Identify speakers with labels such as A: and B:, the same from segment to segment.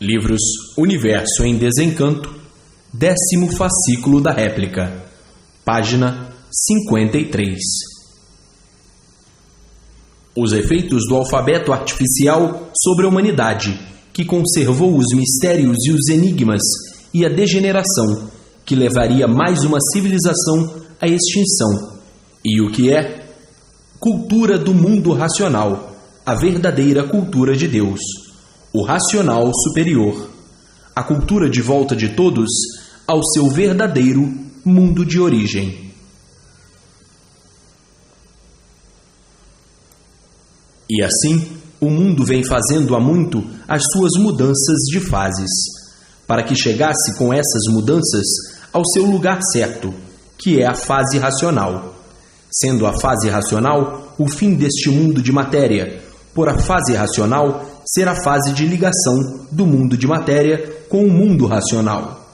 A: Livros Universo em Desencanto, 10º fascículo da réplica, página 53. Os efeitos do alfabeto artificial sobre a humanidade, que conservou os mistérios e os enigmas, e a degeneração, que levaria mais uma civilização à extinção, e o que é cultura do mundo racional, a verdadeira cultura de Deus, o racional superior, a cultura de volta de todos ao seu verdadeiro mundo de origem. E assim, o mundo vem fazendo há muito as suas mudanças de fases, para que chegasse com essas mudanças ao seu lugar certo, que é a fase racional. Sendo a fase racional o fim deste mundo de matéria, por a fase racional ser a fase de ligação do mundo de matéria com o mundo racional.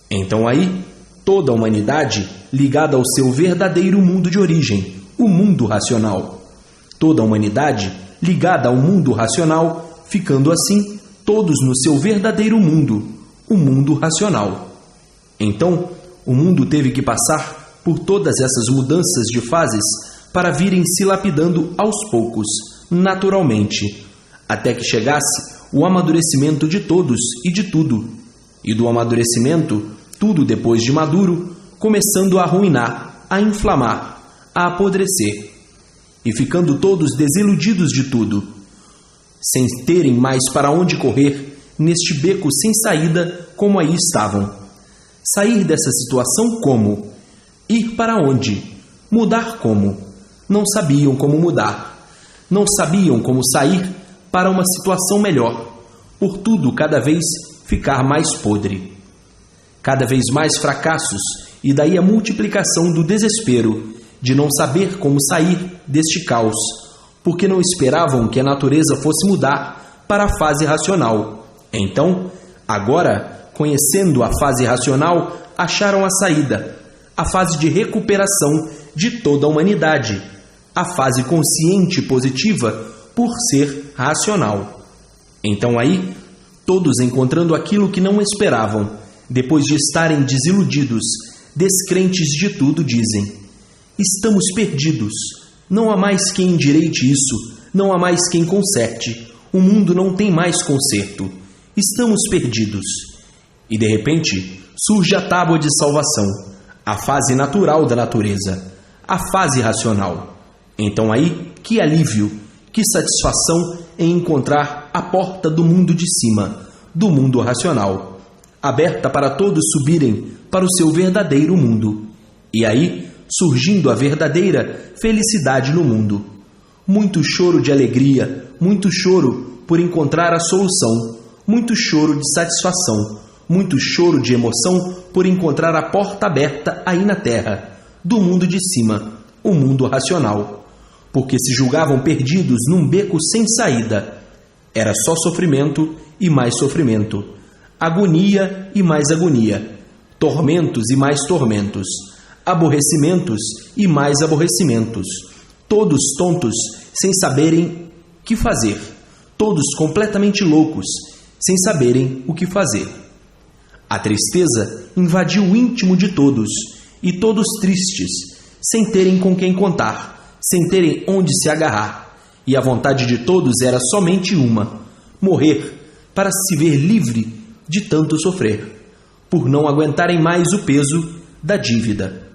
A: Então aí, toda a humanidade ligada ao seu verdadeiro mundo de origem, o mundo racional. Toda a humanidade ligada ao mundo racional, ficando assim todos no seu verdadeiro mundo, o mundo racional. Então, o mundo teve que passar por todas essas mudanças de fases para virem se lapidando aos poucos, naturalmente, até que chegasse o amadurecimento de todos e de tudo, e do amadurecimento, tudo depois de maduro, começando a arruinar, a inflamar, a apodrecer, e ficando todos desiludidos de tudo, sem terem mais para onde correr neste beco sem saída como aí estavam. Sair dessa situação como? Ir para onde? Mudar como? Não sabiam como mudar. Não sabiam como sair para uma situação melhor, por tudo cada vez ficar mais podre. Cada vez mais fracassos, e daí a multiplicação do desespero de não saber como sair deste caos, porque não esperavam que a natureza fosse mudar para a fase racional. Então, agora, conhecendo a fase racional, acharam a saída, a fase de recuperação de toda a humanidade, a fase consciente e positiva por ser racional. Então aí, todos encontrando aquilo que não esperavam, depois de estarem desiludidos, descrentes de tudo, dizem: estamos perdidos, não há mais quem endireite isso, não há mais quem conserte, o mundo não tem mais conserto, estamos perdidos. E de repente, surge a tábua de salvação, a fase natural da natureza, a fase racional. Então aí, que alívio, que satisfação em encontrar a porta do mundo de cima, do mundo racional, aberta para todos subirem para o seu verdadeiro mundo. E aí, surgindo a verdadeira felicidade no mundo. Muito choro de alegria, muito choro por encontrar a solução, muito choro de satisfação, muito choro de emoção por encontrar a porta aberta aí na terra, do mundo de cima, o mundo racional. Porque se julgavam perdidos num beco sem saída. Era só sofrimento e mais sofrimento, agonia e mais agonia, tormentos e mais tormentos, aborrecimentos e mais aborrecimentos, todos tontos, sem saberem que fazer, todos completamente loucos, sem saberem o que fazer. A tristeza invadiu o íntimo de todos, e todos tristes, sem terem com quem contar, sem terem onde se agarrar, e a vontade de todos era somente uma: morrer, para se ver livre de tanto sofrer, por não aguentarem mais o peso da dívida.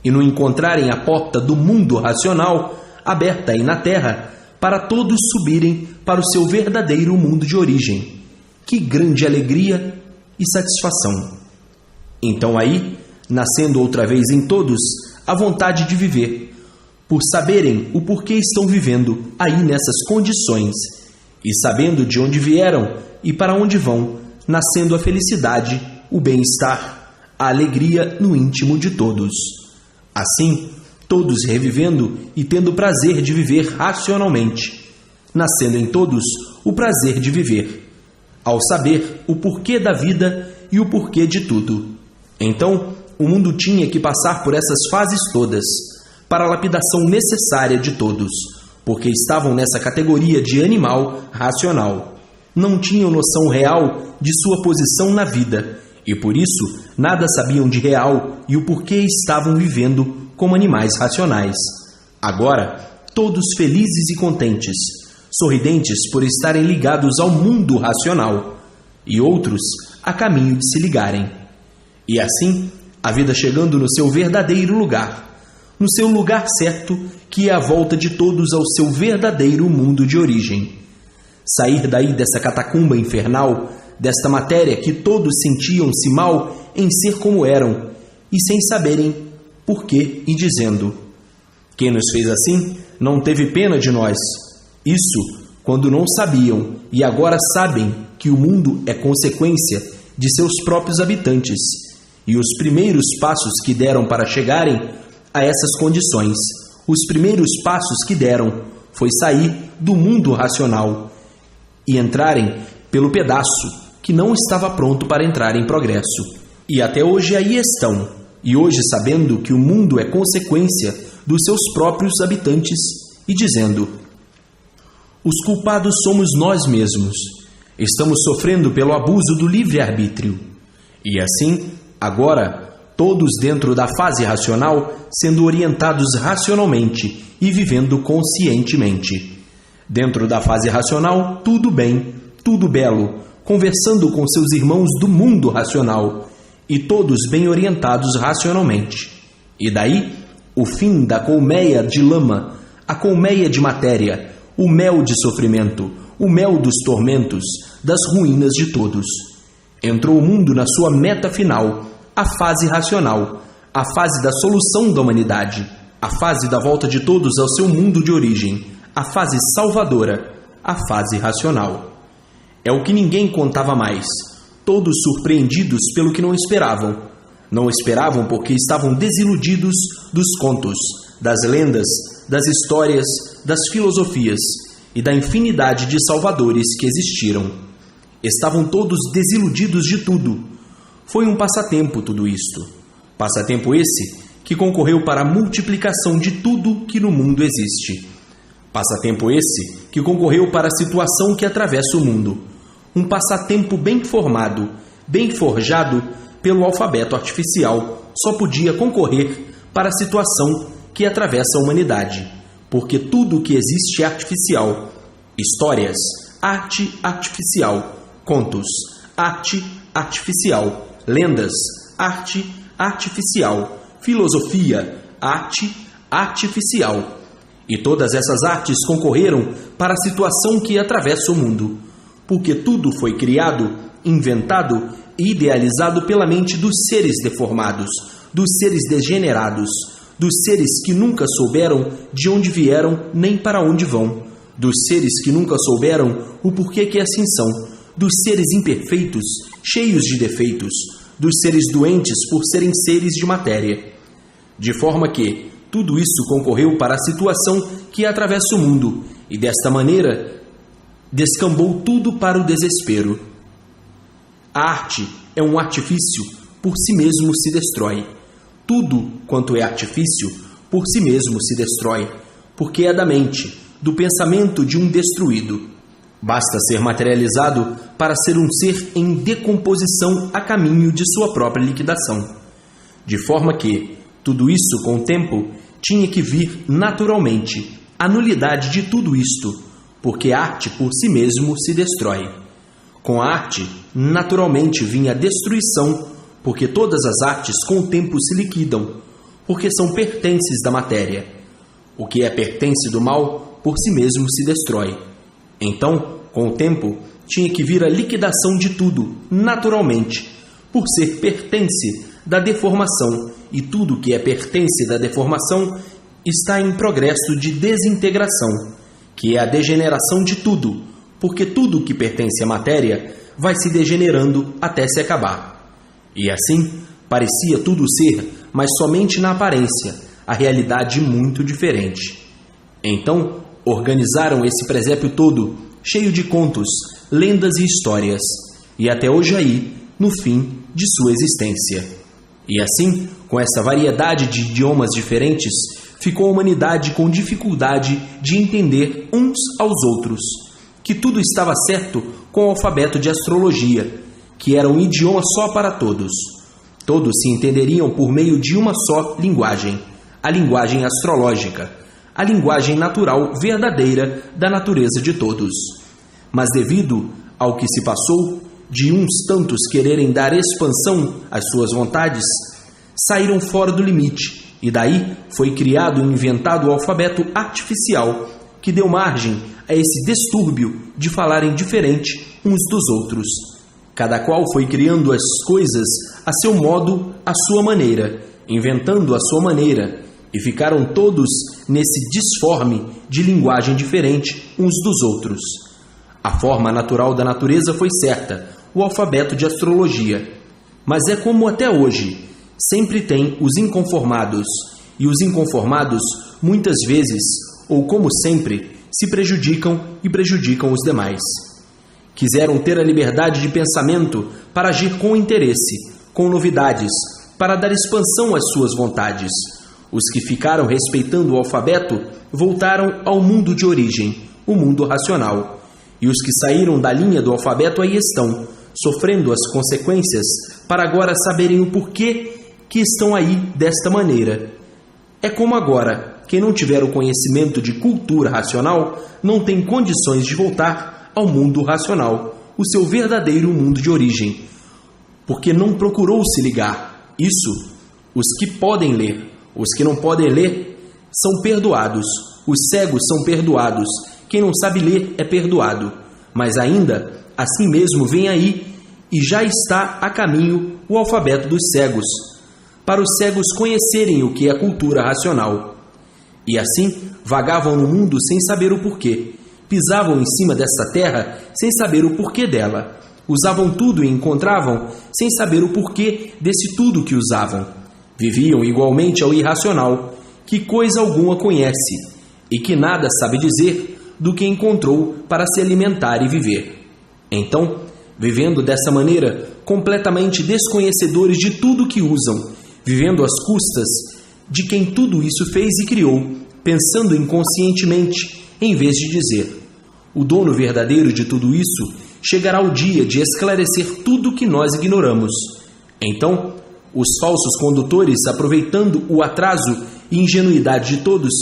A: E não encontrarem a porta do mundo racional aberta aí na terra, para todos subirem para o seu verdadeiro mundo de origem. Que grande alegria e satisfação! Então aí, nascendo outra vez em todos a vontade de viver, por saberem o porquê estão vivendo aí nessas condições, e sabendo de onde vieram e para onde vão, nascendo a felicidade, o bem-estar, a alegria no íntimo de todos. Assim, todos revivendo e tendo prazer de viver racionalmente, nascendo em todos o prazer de viver, ao saber o porquê da vida e o porquê de tudo. Então, o mundo tinha que passar por essas fases todas, para a lapidação necessária de todos, porque estavam nessa categoria de animal racional. Não tinham noção real de sua posição na vida e, por isso, nada sabiam de real e o porquê estavam vivendo como animais racionais. Agora, todos felizes e contentes, sorridentes por estarem ligados ao mundo racional, e outros a caminho de se ligarem. E assim, a vida chegando no seu verdadeiro lugar, no seu lugar certo, que é a volta de todos ao seu verdadeiro mundo de origem. Sair daí dessa catacumba infernal, desta matéria que todos sentiam-se mal em ser como eram, e sem saberem por quê, e dizendo: quem nos fez assim não teve pena de nós. Isso quando não sabiam e agora sabem que o mundo é consequência de seus próprios habitantes, e os primeiros passos que deram para chegarem a essas condições, os primeiros passos que deram foi sair do mundo racional e entrarem pelo pedaço que não estava pronto para entrar em progresso. E até hoje aí estão, e hoje sabendo que o mundo é consequência dos seus próprios habitantes, e dizendo: os culpados somos nós mesmos, estamos sofrendo pelo abuso do livre-arbítrio. E assim, agora, todos dentro da fase racional, sendo orientados racionalmente e vivendo conscientemente. Dentro da fase racional, tudo bem, tudo belo, conversando com seus irmãos do mundo racional, e todos bem orientados racionalmente. E daí, o fim da colmeia de lama, a colmeia de matéria, o mel de sofrimento, o mel dos tormentos, das ruínas de todos. Entrou o mundo na sua meta final, a fase racional, a fase da solução da humanidade, a fase da volta de todos ao seu mundo de origem, a fase salvadora, a fase racional. É o que ninguém contava mais, todos surpreendidos pelo que não esperavam. Não esperavam porque estavam desiludidos dos contos, das lendas, das histórias, das filosofias e da infinidade de salvadores que existiram. Estavam todos desiludidos de tudo. Foi um passatempo tudo isto. Passatempo esse que concorreu para a multiplicação de tudo que no mundo existe. Passatempo esse que concorreu para a situação que atravessa o mundo. Um passatempo bem formado, bem forjado pelo alfabeto artificial, só podia concorrer para a situação que atravessa a humanidade, porque tudo o que existe é artificial. Histórias, arte artificial. Contos, arte artificial. Lendas, arte artificial. Filosofia, arte artificial. E todas essas artes concorreram para a situação que atravessa o mundo, porque tudo foi criado, inventado e idealizado pela mente dos seres deformados, dos seres degenerados, dos seres que nunca souberam de onde vieram nem para onde vão, dos seres que nunca souberam o porquê que assim são, dos seres imperfeitos, cheios de defeitos, dos seres doentes por serem seres de matéria. De forma que tudo isso concorreu para a situação que atravessa o mundo, e desta maneira descambou tudo para o desespero. A arte é um artifício, por si mesmo se destrói. Tudo quanto é artifício, por si mesmo se destrói, porque é da mente, do pensamento de um destruído. Basta ser materializado para ser um ser em decomposição a caminho de sua própria liquidação. De forma que, tudo isso com o tempo, tinha que vir naturalmente, a nulidade de tudo isto, porque a arte por si mesmo se destrói. Com a arte, naturalmente vinha a destruição, porque todas as artes com o tempo se liquidam, porque são pertences da matéria. O que é pertence do mal, por si mesmo se destrói. Então, com o tempo, tinha que vir a liquidação de tudo, naturalmente, por ser pertence da deformação, e tudo que é pertence da deformação está em progresso de desintegração, que é a degeneração de tudo, porque tudo que pertence à matéria vai se degenerando até se acabar. E assim, parecia tudo ser, mas somente na aparência, a realidade muito diferente. Então, organizaram esse presépio todo, cheio de contos, lendas e histórias, e até hoje aí, no fim de sua existência. E assim, com essa variedade de idiomas diferentes, ficou a humanidade com dificuldade de entender uns aos outros, que tudo estava certo com o alfabeto de astrologia, que era um idioma só para todos. Todos se entenderiam por meio de uma só linguagem, a linguagem astrológica, a linguagem natural verdadeira da natureza de todos. Mas devido ao que se passou, de uns tantos quererem dar expansão às suas vontades, saíram fora do limite, e daí foi criado e inventado o alfabeto artificial, que deu margem a esse distúrbio de falarem diferente uns dos outros. Cada qual foi criando as coisas a seu modo, à sua maneira, inventando a sua maneira, e ficaram todos nesse disforme de linguagem diferente uns dos outros. A forma natural da natureza foi certa, o alfabeto de astrologia. Mas é como até hoje, sempre tem os inconformados, e os inconformados, muitas vezes, ou como sempre, se prejudicam e prejudicam os demais. Quiseram ter a liberdade de pensamento para agir com interesse, com novidades, para dar expansão às suas vontades. Os que ficaram respeitando o alfabeto voltaram ao mundo de origem, o mundo racional. E os que saíram da linha do alfabeto aí estão, sofrendo as consequências, para agora saberem o porquê que estão aí desta maneira. É como agora, quem não tiver o conhecimento de cultura racional não tem condições de voltar ao mundo racional, o seu verdadeiro mundo de origem, porque não procurou se ligar. Isso, os que podem ler. Os que não podem ler são perdoados. Os cegos são perdoados. Quem não sabe ler é perdoado. Mas ainda, assim mesmo vem aí, e já está a caminho o alfabeto dos cegos, para os cegos conhecerem o que é cultura racional. E assim, vagavam no mundo sem saber o porquê. Pisavam em cima desta terra sem saber o porquê dela. Usavam tudo e encontravam sem saber o porquê desse tudo que usavam. Viviam igualmente ao irracional, que coisa alguma conhece, e que nada sabe dizer do que encontrou para se alimentar e viver. Então, vivendo dessa maneira, completamente desconhecedores de tudo que usam, vivendo às custas de quem tudo isso fez e criou, pensando inconscientemente, em vez de dizer: o dono verdadeiro de tudo isso chegará o dia de esclarecer tudo que nós ignoramos. Então, os falsos condutores, aproveitando o atraso e ingenuidade de todos,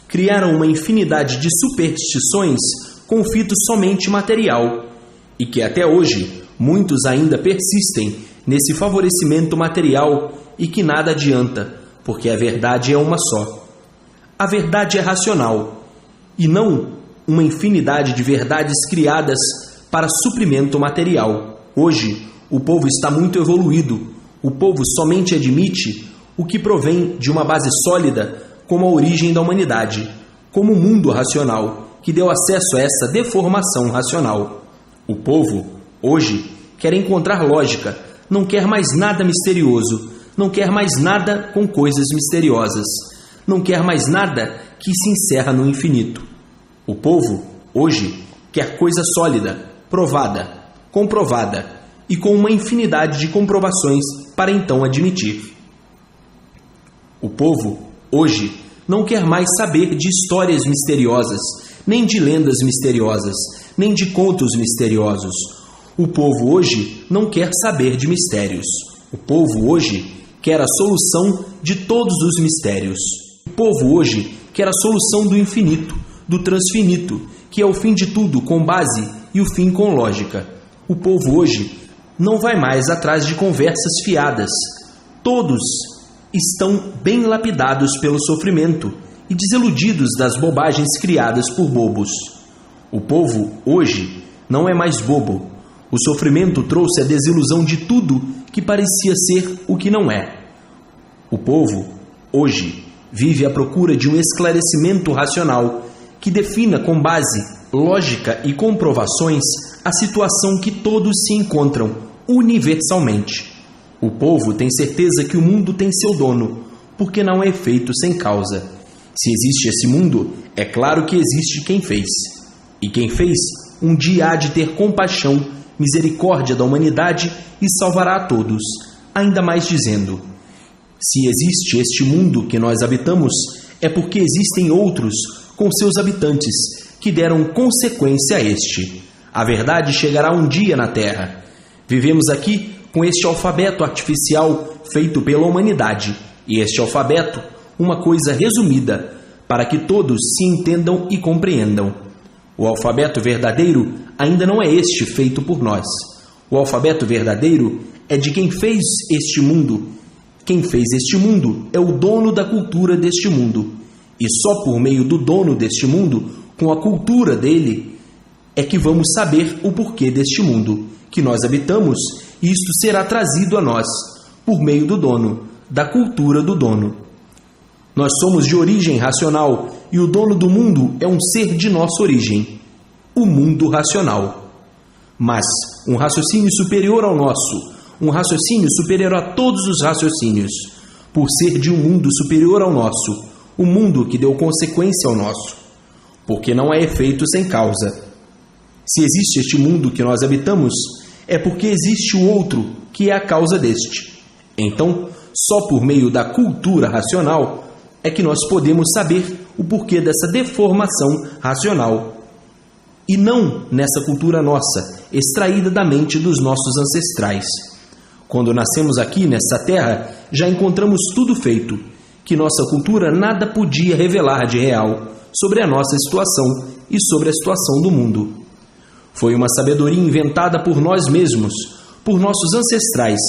A: criaram uma infinidade de superstições com fito somente material, e que até hoje muitos ainda persistem nesse favorecimento material e que nada adianta, porque a verdade é uma só. A verdade é racional, e não uma infinidade de verdades criadas para suprimento material. Hoje, o povo está muito evoluído. O povo somente admite o que provém de uma base sólida como a origem da humanidade, como o mundo racional, que deu acesso a essa deformação racional. O povo, hoje, quer encontrar lógica, não quer mais nada misterioso, não quer mais nada com coisas misteriosas, não quer mais nada que se encerra no infinito. O povo, hoje, quer coisa sólida, provada, comprovada, e com uma infinidade de comprovações para então admitir. O povo, hoje, não quer mais saber de histórias misteriosas, nem de lendas misteriosas, nem de contos misteriosos. O povo hoje não quer saber de mistérios. O povo hoje quer a solução de todos os mistérios. O povo hoje quer a solução do infinito, do transfinito, que é o fim de tudo com base e o fim com lógica. O povo hoje não vai mais atrás de conversas fiadas. Todos estão bem lapidados pelo sofrimento e desiludidos das bobagens criadas por bobos. O povo, hoje, não é mais bobo. O sofrimento trouxe a desilusão de tudo que parecia ser o que não é. O povo, hoje, vive à procura de um esclarecimento racional que defina com base, lógica e comprovações a situação que todos se encontram universalmente. O povo tem certeza que o mundo tem seu dono, porque não é feito sem causa. Se existe esse mundo, é claro que existe quem fez. E quem fez, um dia há de ter compaixão, misericórdia da humanidade e salvará a todos. Ainda mais dizendo: se existe este mundo que nós habitamos, é porque existem outros com seus habitantes que deram consequência a este. A verdade chegará um dia na Terra. Vivemos aqui com este alfabeto artificial feito pela humanidade, e este alfabeto, uma coisa resumida, para que todos se entendam e compreendam. O alfabeto verdadeiro ainda não é este feito por nós. O alfabeto verdadeiro é de quem fez este mundo. Quem fez este mundo é o dono da cultura deste mundo. E só por meio do dono deste mundo, com a cultura dele, é que vamos saber o porquê deste mundo que nós habitamos, e isto será trazido a nós por meio do dono, da cultura do dono. Nós somos de origem racional e o dono do mundo é um ser de nossa origem, o mundo racional. Mas um raciocínio superior ao nosso, um raciocínio superior a todos os raciocínios, por ser de um mundo superior ao nosso, o mundo que deu consequência ao nosso, porque não é efeito sem causa. Se existe este mundo que nós habitamos, é porque existe o outro que é a causa deste. Então, só por meio da cultura racional é que nós podemos saber o porquê dessa deformação racional. E não nessa cultura nossa, extraída da mente dos nossos ancestrais. Quando nascemos aqui nessa terra, já encontramos tudo feito, que nossa cultura nada podia revelar de real sobre a nossa situação e sobre a situação do mundo. Foi uma sabedoria inventada por nós mesmos, por nossos ancestrais,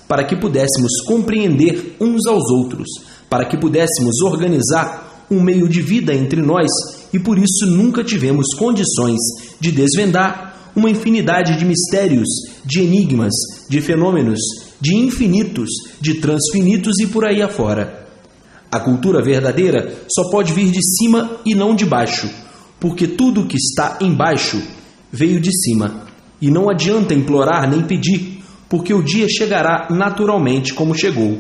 A: para que pudéssemos compreender uns aos outros, para que pudéssemos organizar um meio de vida entre nós e por isso nunca tivemos condições de desvendar uma infinidade de mistérios, de enigmas, de fenômenos, de infinitos, de transfinitos e por aí afora. A cultura verdadeira só pode vir de cima e não de baixo, porque tudo que está embaixo veio de cima, e não adianta implorar nem pedir, porque o dia chegará naturalmente como chegou.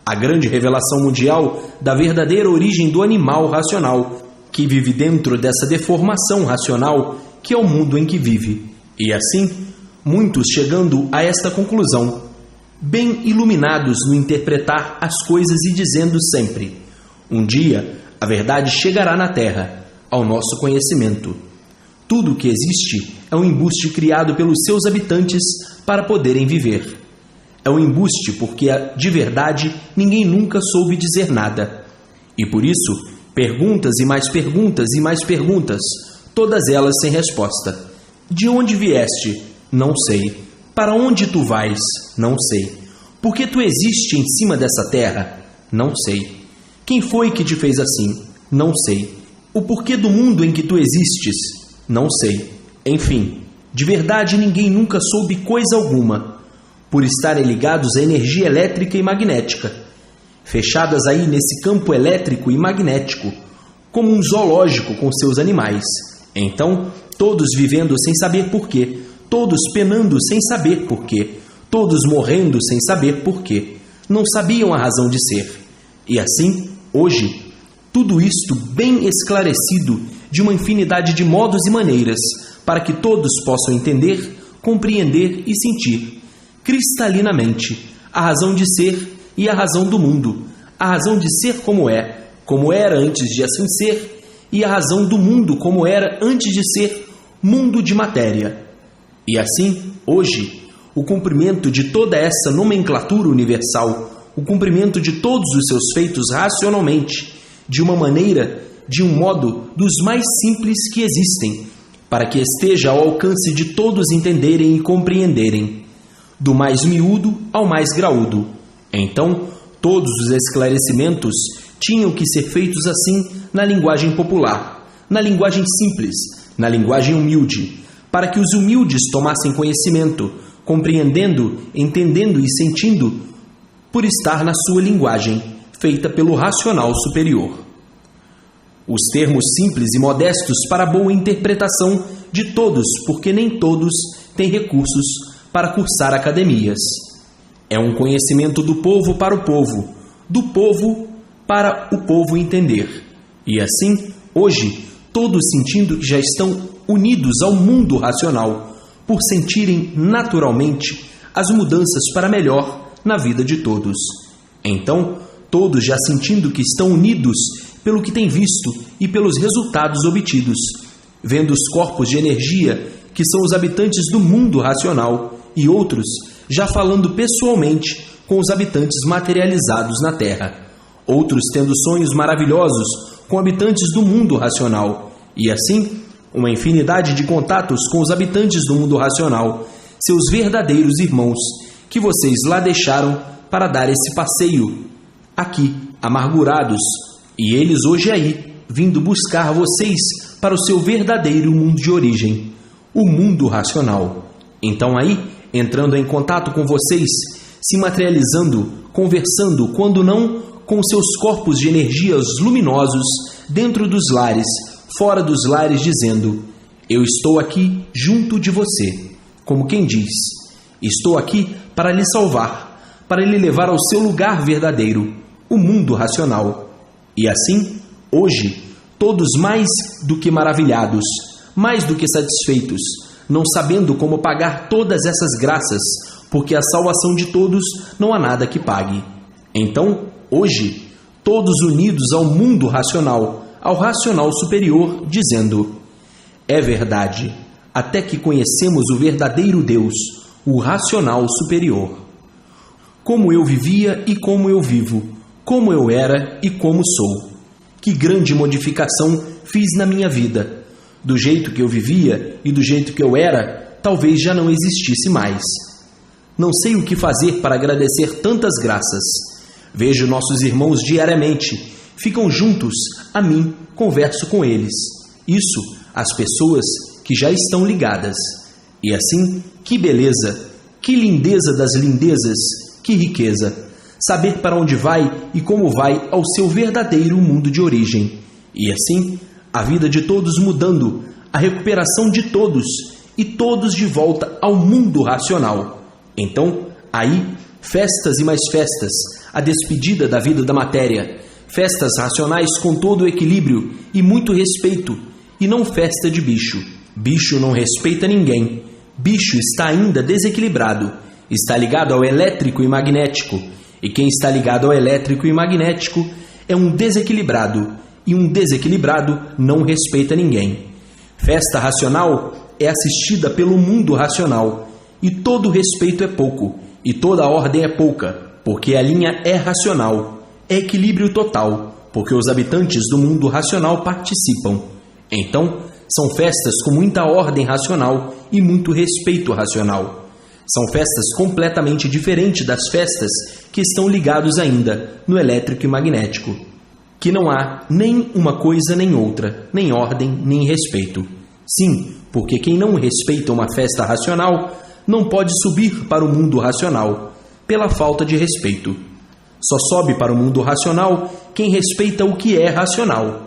A: A grande revelação mundial da verdadeira origem do animal racional, que vive dentro dessa deformação racional que é o mundo em que vive. E assim, muitos chegando a esta conclusão, bem iluminados no interpretar as coisas e dizendo sempre: um dia a verdade chegará na Terra, ao nosso conhecimento. Tudo o que existe é um embuste criado pelos seus habitantes para poderem viver. É um embuste porque, de verdade, ninguém nunca soube dizer nada. E por isso, perguntas e mais perguntas e mais perguntas, todas elas sem resposta. De onde vieste? Não sei. Para onde tu vais? Não sei. Por que tu existe em cima dessa terra? Não sei. Quem foi que te fez assim? Não sei. O porquê do mundo em que tu existes? Não sei. Enfim, de verdade ninguém nunca soube coisa alguma, por estarem ligados à energia elétrica e magnética, fechadas aí nesse campo elétrico e magnético, como um zoológico com seus animais. Então, todos vivendo sem saber porquê, todos penando sem saber porquê, todos morrendo sem saber porquê, não sabiam a razão de ser. E assim, hoje, tudo isto bem esclarecido de uma infinidade de modos e maneiras, para que todos possam entender, compreender e sentir cristalinamente a razão de ser e a razão do mundo, a razão de ser como era antes de assim ser, e a razão do mundo como era antes de ser mundo de matéria. E assim, hoje, o cumprimento de toda essa nomenclatura universal, o cumprimento de todos os seus feitos racionalmente, de uma maneira, de um modo dos mais simples que existem, para que esteja ao alcance de todos entenderem e compreenderem, do mais miúdo ao mais graúdo. Então, todos os esclarecimentos tinham que ser feitos assim na linguagem popular, na linguagem simples, na linguagem humilde, para que os humildes tomassem conhecimento, compreendendo, entendendo e sentindo, por estar na sua linguagem, feita pelo racional superior. Os termos simples e modestos para boa interpretação de todos, porque nem todos têm recursos para cursar academias. É um conhecimento do povo para o povo, do povo para o povo entender. E assim, hoje, todos sentindo que já estão unidos ao mundo racional, por sentirem naturalmente as mudanças para melhor na vida de todos. Então, todos já sentindo que estão unidos pelo que têm visto e pelos resultados obtidos, vendo os corpos de energia que são os habitantes do mundo racional, e outros já falando pessoalmente com os habitantes materializados na Terra. Outros tendo sonhos maravilhosos com habitantes do mundo racional, e assim, uma infinidade de contatos com os habitantes do mundo racional, seus verdadeiros irmãos, que vocês lá deixaram para dar esse passeio, aqui, amargurados, e eles hoje aí, vindo buscar vocês para o seu verdadeiro mundo de origem, o mundo racional. Então aí, entrando em contato com vocês, se materializando, conversando, quando não, com seus corpos de energias luminosos dentro dos lares, fora dos lares, dizendo: eu estou aqui junto de você. Como quem diz: estou aqui para lhe salvar, para lhe levar ao seu lugar verdadeiro, o mundo racional. E assim, hoje, todos mais do que maravilhados, mais do que satisfeitos, não sabendo como pagar todas essas graças, porque a salvação de todos não há nada que pague. Então, hoje, todos unidos ao mundo racional, ao racional superior, dizendo: é verdade, até que conhecemos o verdadeiro Deus, o racional superior. Como eu vivia e como eu vivo, como eu era e como sou. Que grande modificação fiz na minha vida. Do jeito que eu vivia e do jeito que eu era, talvez já não existisse mais. Não sei o que fazer para agradecer tantas graças. Vejo nossos irmãos diariamente, ficam juntos a mim, converso com eles. Isso, as pessoas que já estão ligadas. E assim, que beleza, que lindeza das lindezas, que riqueza. Saber para onde vai e como vai ao seu verdadeiro mundo de origem. E assim, a vida de todos mudando, a recuperação de todos e todos de volta ao mundo racional. Então, aí, festas e mais festas, a despedida da vida da matéria, festas racionais com todo o equilíbrio e muito respeito, e não festa de bicho. Bicho não respeita ninguém. Bicho está ainda desequilibrado, está ligado ao elétrico e magnético, e quem está ligado ao elétrico e magnético é um desequilibrado, e um desequilibrado não respeita ninguém. Festa racional é assistida pelo mundo racional, e todo respeito é pouco, e toda ordem é pouca, porque a linha é racional, é equilíbrio total, porque os habitantes do mundo racional participam. Então, são festas com muita ordem racional e muito respeito racional. São festas completamente diferentes das festas que estão ligados ainda no elétrico e magnético, que não há nem uma coisa nem outra, nem ordem nem respeito. Sim, porque quem não respeita uma festa racional não pode subir para o mundo racional, pela falta de respeito. Só sobe para o mundo racional quem respeita o que é racional.